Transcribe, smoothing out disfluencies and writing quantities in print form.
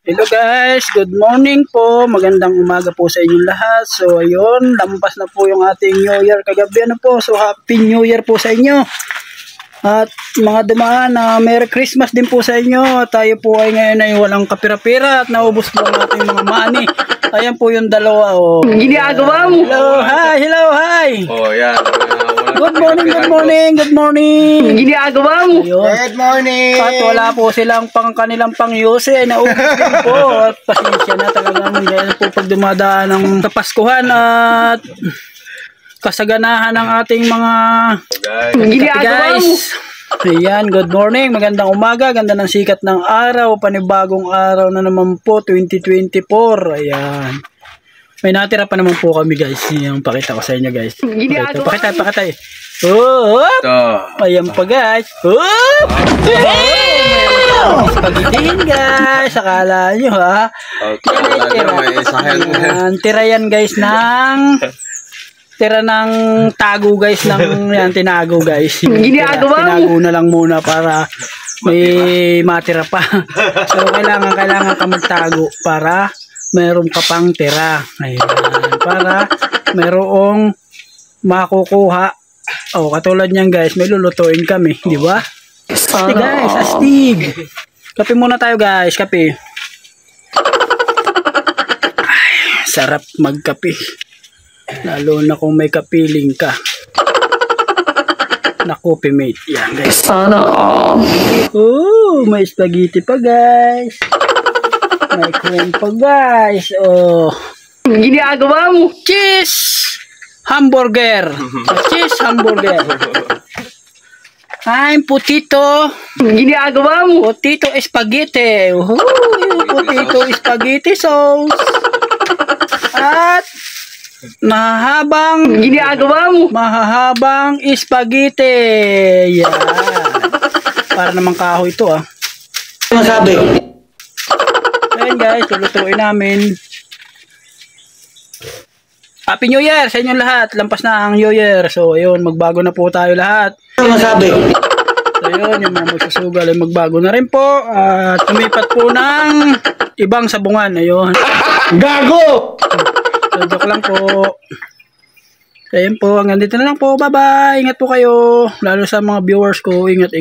Hello guys, good morning po. Magandang umaga po sa inyong lahat. So ayun, lampas na po yung ating New Year kagabi po. So Happy New Year po sa inyo. At mga dumaan na Merry Christmas din po sa inyo. Tayo po ay ngayon ay walang kapira-pira at naubos po ang ating mga money. Ayan po yung dalawa. Oh. Ginagawa mo. Hello, hi, hello, hi. Oh, yan. Good morning, good morning, good morning. Ginagawa mo. Ayun. Good morning. At wala po silang kanilang pang-yuse. Naubos din po. At pasensya na talagang dahil po pag dumadaan ng Kapaskuhan at kasaganahan ng ating mga Ginagawa mo. guys. Ayan, good morning. Magandang umaga. Ganda ng sikat ng araw. Panibagong araw na naman po. 2024. Ayan. May natira pa naman po kami guys. Yung pakita ko sa inyo guys. Pakita. Oh, ayan pa guys. Oh, pagdiin guys. Akala nyo ha. Tira yan guys ng tago guys ng yan, tinago guys. Tinago na lang muna para may matira pa. So kailangan ka magtago para meron ka pang tira. Ayan, para merong makukuha. Oh, katulad niyan guys, may lulutuin kami, di ba? Astig guys, astig. Kape muna tayo guys, kape. Ay, sarap magkape. Lalo na kung may kapiling ka. Na coffee mate. Yan guys. Oh, may spaghetti pa guys. May cream pa guys. Oh. Ginagawa mo. Cheese hamburger. Cheese hamburger. I'm potato. Ginagawa mo. Potato spaghetti. Potato spaghetti sauce. At mahahabang spaghetti. Yan. Para namang kahoy ito ah. Masabi. Ayan guys, lulutuin namin. Happy New Year sa inyong lahat. Lampas na ang New Year. So ayun, magbago na po tayo lahat. Masabi. So ayun, yung mga magsusugal ay magbago na rin po. At tumipat po ng ibang sabungan. Ayun. Gago! So joke lang po. So ayun po, hanggang dito na lang po. Bye bye. Ingat po kayo. Lalo sa mga viewers ko, ingat.